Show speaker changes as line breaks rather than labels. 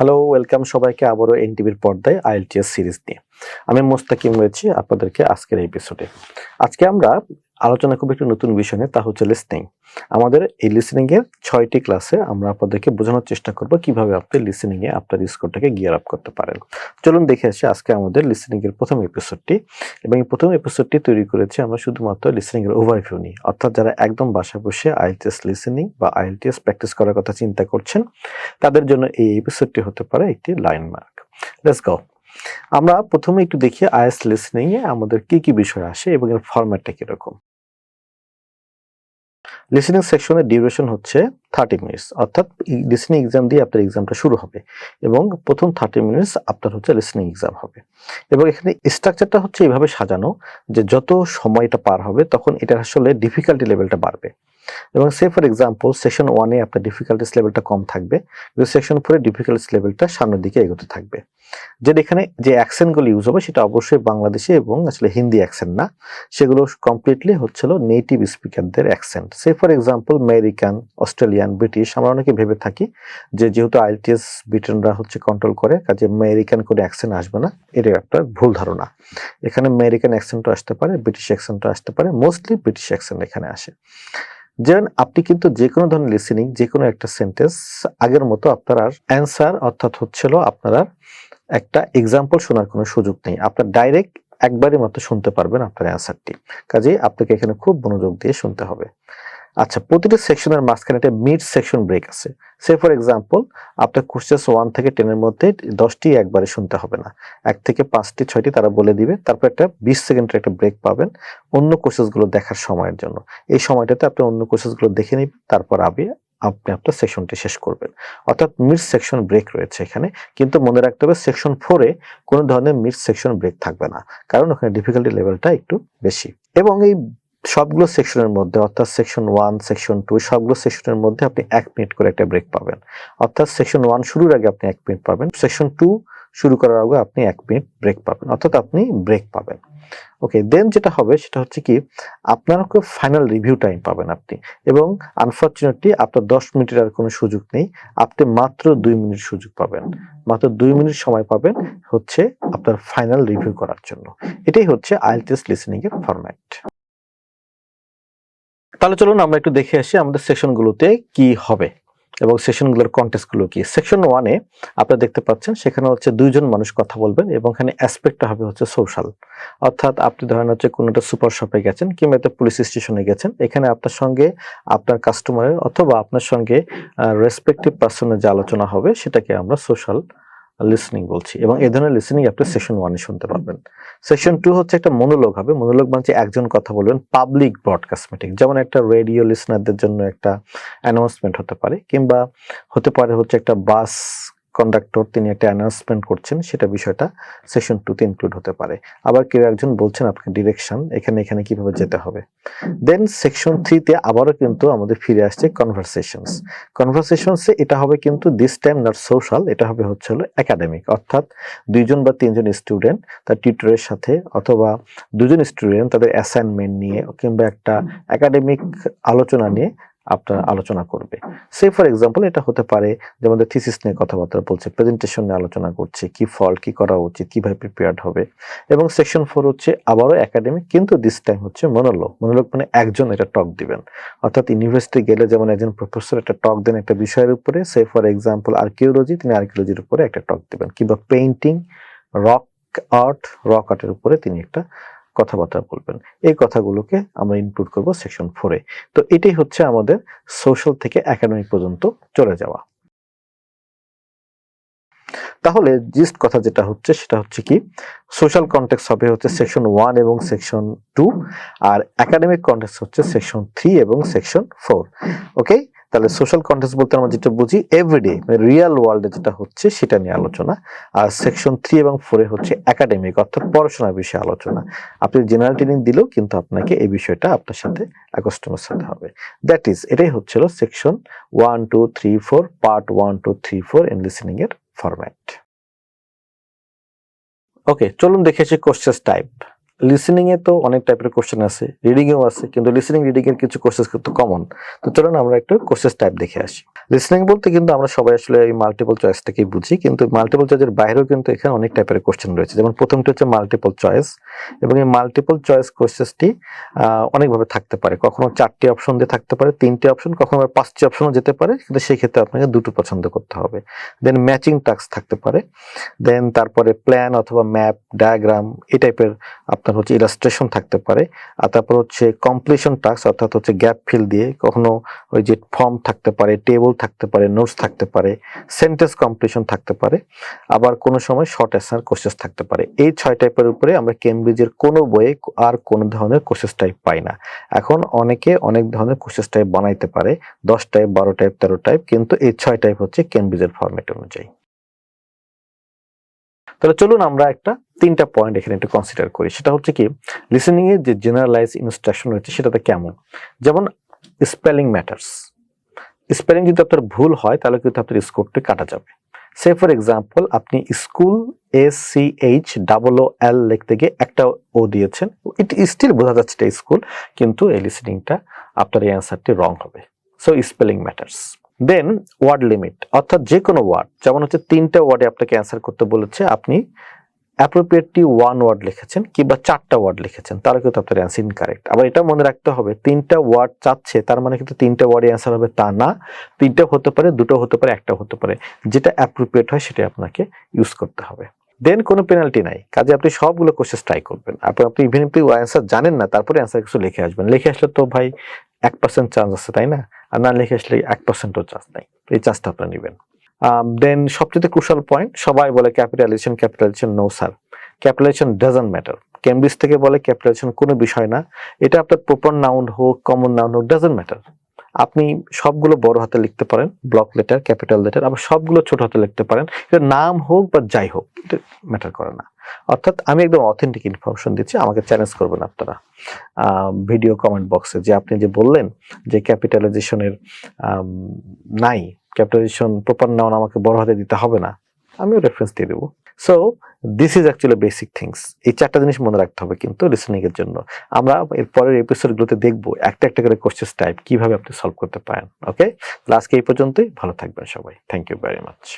Hello, welcome সবাইকে আবারও এনটিভির পর্দায় আইএলটিএস সিরিজ নিয়ে। আমি মোস্তাকিম রয়েছি আপনাদেরকে আজকের এই এপিসোডে। আজকে আমরা আলোচনা করব একটি নতুন বিষয় নিয়ে, তা হচ্ছে লিসনিং। আমাদের এই লিসনিং এর 6টি ক্লাসে আমরা আপনাদেরকে বোঝানোর চেষ্টা করব কিভাবে আপনি লিসনিং এ আপনার স্কোরটাকে গিয়ার আপ করতে পারেন। চলুন দেখে আসি আজকে আমাদের লিসনিং এর প্রথম এপিসোডটি। এবং এই প্রথম এপিসোডটি তৈরি করেছি আমরা শুধুমাত্র লিসনিং এর ওভারভিউ নিয়ে, অর্থাৎ যারা একদম বাসায় বসে আইএলটিএস লিসনিং বা আইএলটিএস প্র্যাকটিস করার কথা চিন্তা করছেন তাদের জন্য এই এপিসোডটি হতে পারে একটি লাইনমার্ক। Let's go. আমরা প্রথমে একটু দেখি আইএলটিএস লিসনিং এ আমাদের কি কি বিষয় আসে এবং এর ফরম্যাটটা কিরকম। লিসনিং সেকশনের ডিউরেশন হচ্ছে 30 মিনিটস, অর্থাৎ লিসনিং এক্সাম দিয়ে আপনার এক্সামটা শুরু হবে এবং প্রথম 30 মিনিটস আপনার হচ্ছে লিসনিং এক্সাম হবে। এবং এখানে স্ট্রাকচারটা হচ্ছে এইভাবে সাজানো যে যত সময়টা পার হবে তখন এটা আসলে ডিফিকাল্টি লেভেলটা বাড়বে। এবং সে ফর এক্সাম্পল সেকশন 1 এ আপনার ডিফিকাল্টিস লেভেলটা কম থাকবে, কিন্তু সেকশন 4 এ ডিফিকাল্টিস লেভেলটা সামনের দিকে এগোতে থাকবে। যেটা এখানে যে অ্যাকসেন্টগুলো ইউজ হবে সেটা অবশ্যই বাংলাদেশি এবং আসলে হিন্দি অ্যাকসেন্ট না, সেগুলো কমপ্লিটলি হচ্ছিল নেটিভ স্পিকারদের accent. Say for example American, Australian, British. আমরা অনেকে ভেবে থাকি যে যেহেতু আইএলটিএস ব্রিটেনরা হচ্ছে কন্ট্রোল করে কাজে আমেরিকান কোনো অ্যাকসেন্ট আসবে না, এটা একটা ভুল ধারণা। এখানে আমেরিকান অ্যাকসেন্টও আসতে পারে, ব্রিটিশ অ্যাকসেন্টও আসতে পারে, মোস্টলি ব্রিটিশ অ্যাকসেন্ট এখানে আসে। যেন আপনি কিন্তু যে কোনো ধরনের লিসেনিং, যে কোনো একটা সেন্টেন্স আগের মতো আপনার আর অ্যান্সার অর্থাৎ হচ্ছিল আপনার আর একটা এক্সাম্পল শোনার কোনো সুযোগ নেই। আপনার ডাইরেক্ট একবারই মাত্র শুনতে পারবেন আপনার অ্যান্সারটি। কাজেই আপনাকে এখানে খুব মনোযোগ দিয়ে শুনতে হবে। আচ্ছা, প্রতিটা সেকশনের মাঝখানে একটা মিড সেকশন ব্রেক আছে। সে ফর এক্সাম্পল আপনার কোশ্চেন 1 থেকে 10 এর মধ্যে 10টি একবারে শুনতে হবে না, 1 থেকে 5টি 6টি তারা বলে দিবে, তারপর একটা 20 সেকেন্ডের একটা ব্রেক পাবেন অন্য কোর্সেসগুলো দেখার সময়ের জন্য। এই সময়টাতে আপনি অন্য কোর্সেসগুলো দেখে নিন, তারপর আপনি আপনার সেকশনটি শেষ করবেন। অর্থাৎ মিড সেকশন ব্রেক রয়েছে এখানে, কিন্তু মনে রাখতে হবে সেকশন 4 এ কোনো ধরনের মিড সেকশন ব্রেক থাকবে না, কারণ ওখানে ডিফিকাল্টি লেভেলটা একটু বেশি। এবং এই সবগুলো সেকশনের মধ্যে অর্থাৎ সেকশন 1, সেকশন 2 সবগুলো সেকশনের মধ্যে আপনি 1 মিনিট করে একটা ব্রেক পাবেন। অর্থাৎ সেকশন 1 শুরুর আগে আপনি 1 মিনিট পাবেন, সেকশন 2 শুরু করার আগে আপনি 1 মিনিট ব্রেক পাবেন, অর্থাৎ আপনি ব্রেক পাবেন। ওকে, দেন যেটা হবে সেটা হচ্ছে কি আপনার ফাইনাল রিভিউ টাইম পাবেন আপনি। এবং আনফরচুনেটলি আপনার 10 মিনিটের আর কোনো সুযোগ নেই, আপনি মাত্র 2 মিনিট সুযোগ পাবেন, মাত্র 2 মিনিট সময় পাবেন হচ্ছে আপনার ফাইনাল রিভিউ করার জন্য। এটাই হচ্ছে আইএলটিএস লিসেনিং এর ফরম্যাট। তাহলে চলুন আমরা একটু দেখে আসি আমাদের সেকশনগুলোতে কি হবে এবং সেশনগুলোর কন্টেস্টগুলো কি। সেকশন 1 এ আপনারা দেখতে পাচ্ছেন সেখানে হচ্ছে দুইজন মানুষ কথা বলবেন এবং এখানে অ্যাসপেক্টটা হবে হচ্ছে সোশ্যাল। অর্থাৎ আপনি ধরেন হচ্ছে কোনো একটা সুপার শপে গেছেন কিংবা একটা পুলিশ স্টেশনে গেছেন, এখানে আপনার সঙ্গে আপনার কাস্টমারের অথবা আপনার সঙ্গে রেসপেক্টিভ পার্সনের যে আলোচনা হবে সেটাকে আমরা সোশ্যাল লিসনিং বলছি, এবং এই ধরনের লিসনিং আপনি সেকশন 1 এ শুনতে পারবেন। সেকশন 2 হচ্ছে একটা মনোলগ হবে। মনোলগ মানে একজন কথা বলবেন, পাবলিক ব্রডকাস্ট মিটিং, যেমন একটা রেডিও লিসনারদের জন্য একটা অ্যানাউন্সমেন্ট হতে পারে, কিংবা হতে পারে হচ্ছে একটা বাস কন্ডাক্টর তিনি একটা অ্যানাউন্সমেন্ট করছেন, সেটা বিষয়টা সেকশন 2 তে ইনক্লুড হতে পারে। আবার কেউ একজন বলছেন আপনাকে ডিরেকশন, এখানে এখানে কিভাবে যেতে হবে। দেন সেকশন 3 তে আবারও কিন্তু আমাদের ফিরে আসছে কনভারসেশনস। কনভারসেশনসে এটা হবে কিন্তু দিস টাইম নট সোশ্যাল, এটা হবে হচ্ছে হলো একাডেমিক, অর্থাৎ দুইজন বা তিনজন স্টুডেন্ট তার টিউটরের সাথে অথবা দুজন স্টুডেন্ট তাদের অ্যাসাইনমেন্ট নিয়ে কিংবা একটা একাডেমিক আলোচনা নিয়ে আপনার আলোচনা করবে। সে ফর এক্সাম্পল এটা হতে পারে যে আমাদের থিসিস নিয়ে কথাবার্তা বলছে, প্রেজেন্টেশন নিয়ে আলোচনা করছে, কি ফল্ট, কি করা উচিত, কিভাবে প্রিপেয়ার্ড হবে। এবং সেকশন 4 হচ্ছে আবারও একাডেমিক, কিন্তু দিস টাইম হচ্ছে মনোলগ। মনোলগ মানে একজন এটা টক দিবেন, অর্থাৎ ইউনিভার্সিটি গেলে যেমন একজন প্রফেসর একটা টক দেন একটা বিষয়ের উপরে, সে ফর এক্সাম্পল আর্কিওলজি, তিনি আর্কিওলজির উপরে একটা টক দিবেন, কিংবা পেইন্টিং, রক রক আর্টের উপরে তিনি একটা কথাবার্তা বলবেন। এই কথাগুলোকে আমরা ইনক্লুড করব সেকশন 4 এ। তো এটাই হচ্ছে আমাদের সোশ্যাল থেকে একাডেমিক পর্যন্ত চলে যাওয়া। তাহলে জিস্ট কথা যেটা হচ্ছে সেটা হচ্ছে কি সোশ্যাল কনটেক্সট হবে হচ্ছে সেকশন 1 এবং সেকশন 2, আর একাডেমিক কনটেক্সট হচ্ছে সেকশন 3 এবং সেকশন 4। ওকে, তাহলে সোশ্যাল কনটেক্সট বলতে আমরা যেটা বুঝি এভরিডে রিয়েল ওয়ার্ল্ডে যেটা হচ্ছে সেটা নিয়ে আলোচনা, আর সেকশন 3 এবং 4 এ হচ্ছে একাডেমিক অর্থাৎ পড়াশোনার বিষয়ে আলোচনা। আপনি জেনারেল ট্রেনিং দিলেও কিন্তু আপনাকে এই বিষয়টা আপনার সাথে অ্যাকস্টমের সাথে হবে। দ্যাট ইজ এটাই হচ্ছিল সেকশন 1 2 3 4 পার্ট 1 2 3 4 ইন লিসেনিং এর ফরম্যাট। ওকে, চলুন দেখে আসি কোশ্চেন টাইপ। লিসেনিং এ তো অনেক টাইপের কোশ্চেন আছে, রিডিং এও আছে, কিন্তু লিসেনিং রিডিং এর কিছু কোর্সেস কিন্তু কমন। তো চলুন আমরা একটু কোর্সেস টাইপ দেখে আসি। লিসেনিং বলতে কিন্তু আমরা সবাই আসলে এই মাল্টিপল চয়েসটাকেই বুঝি, কিন্তু মাল্টিপল চয়েসের বাইরেও কিন্তু এখানে অনেক টাইপের কোশ্চেন রয়েছে। যেমন প্রথমটি হচ্ছে মাল্টিপল চয়েস, এবং এই মাল্টিপল চয়েস কোর্সেসটি অনেকভাবে থাকতে পারে। কখনো 4টি অপশন দিয়ে থাকতে পারে, 3টি অপশন, কখনো আবার 5টি অপশনও যেতে পারে, কিন্তু সেই ক্ষেত্রে আপনাকে দুটো পছন্দ করতে হবে। দেন ম্যাচিং টাস্ক থাকতে পারে, দেন তারপরে প্ল্যান অথবা ম্যাপ, ডায়াগ্রাম এই টাইপের আপনার হচ্ছে ইলাস্ট্রেশন থাকতে পারে। আর তারপর হচ্ছে কমপ্লিশন টাস্ক, অর্থাৎ হচ্ছে গ্যাপ ফিল দিয়ে, কখনো ওই যে ফর্ম থাকতে পারে, টেবল থাকতে পারে, নোটস থাকতে পারে, সেন্টেন্স কমপ্লিশন থাকতে পারে, আবার কোনো সময় শর্ট অ্যান্সার কোশ্চেস থাকতে পারে। এই 6 টাইপের উপরে আমরা কেমব্রিজের কোনো বইয়ে আর কোনো ধরনের কোশ্চেস টাইপ পাই না। এখন অনেকে অনেক ধরনের কোশ্চেস টাইপ বানাইতে পারে, 10 টাইপ, 12 টাইপ, 13 টাইপ, কিন্তু এই 6 টাইপ হচ্ছে কেমব্রিজের ফরম্যাট অনুযায়ী। তাহলে চলুন আমরা একটা 3টা পয়েন্ট এখানে একটু কনসিডার করি। সেটা হচ্ছে কি, লিসেনিং এর যে জেনারেলাইজ ইনস্ট্রাকশন রয়েছে সেটাতে কেমন। যেমন স্পেলিং ম্যাটার্স, স্পেলিং যদি আপনার ভুল হয় তাহলে কিন্তু আপনার স্কোরটি কাটা যাবে। সে ফর এক্সাম্পল আপনি স্কুল SCHOOL লিখতে গিয়ে একটা ও দিয়েছেন, ইট স্টিল বোঝা যাচ্ছে এটা স্কুল, কিন্তু এই লিসেনিংটা আপনার এই অ্যান্সারটি রং হবে। So spelling matters. Then word limit, অর্থাৎ যে কোনো ওয়ার্ড, যেমন হচ্ছে 3টা ওয়ার্ডে আপনাকে অ্যান্সার করতে বলেছে, আপনি অ্যাপ্রোপ্রিয়েটলি 1 ওয়ার্ড লিখেছেন কিংবা 4টা ওয়ার্ড লিখেছেন, তাহলে কিন্তু আপনার অ্যান্সার ইনকারেক্ট। আবার এটা মনে রাখতে হবে, 3টা ওয়ার্ড চাচ্ছে তার মানে কিন্তু 3টা ওয়ার্ডে অ্যান্সার হবে তা না, 3টা হতে পারে, 2টো হতে পারে, একটা হতে পারে। যেটা অ্যাপ্রোপ্রিয়েট হয় সেটা আপনাকে ইউজ করতে হবে। দেন কোনো পেনাল্টি নাই, কাজে আপনি সবগুলো কোশ্চেন ট্রাই করবেন। আপনি ইভেন আপনি অ্যান্সার জানেন না, তারপরে অ্যান্সার কিছু লিখে আসবেন। লিখে আসলে তো ভাই 1% চান্স আছে, তাই না? আর না লিখে আসলে 1%ও চান্স নাই, এই চান্সটা আপনারা নেবেন। দেন সবচেয়ে ক্রুশাল পয়েন্ট, সবাই বলে capitalisation, capitalisation, no sir, capitalisation doesn't matter. Cambridge থেকে বলে ক্যাপিটালাইজেশন কোনো বিষয় না, এটা আপনার প্রপার নাউন হোক, কমন নাউন হোক, ডাজন্ট ম্যাটার। আপনি সবগুলো বড় হাতে লিখতে পারেন, ব্লক লেটার, ক্যাপিটাল লেটার, আবার সবগুলো ছোট হাতে লিখতে পারেন, এটা নাম হোক বা যাই হোক, এটা ম্যাটার করে না। অর্থাৎ আমি একদম অথেন্টিক ইনফরমেশন দিচ্ছি, আমাকে চ্যালেঞ্জ করবেন আপনারা ভিডিও কমেন্ট বক্সে, যে আপনি যে বললেন যে ক্যাপিটালাইজেশনের নাই, ক্যাপিটালাইজেশন প্রপার নাউন আমাকে বড় হাতে দিতে হবে না, আমিও রেফারেন্স দিয়ে দেবো। So this is actually basic things. এই 4টা জিনিস মনে রাখতে হবে কিন্তু লিসেনিং এর জন্য। আমরা এর পরের এপিসোডগুলোতে দেখবো একটা একটা করে কোশ্চেন টাইপ কিভাবে আপনি সলভ করতে পারেন। ওকে, আজকে এই পর্যন্তই। ভালো থাকবেন সবাই। Thank you very much.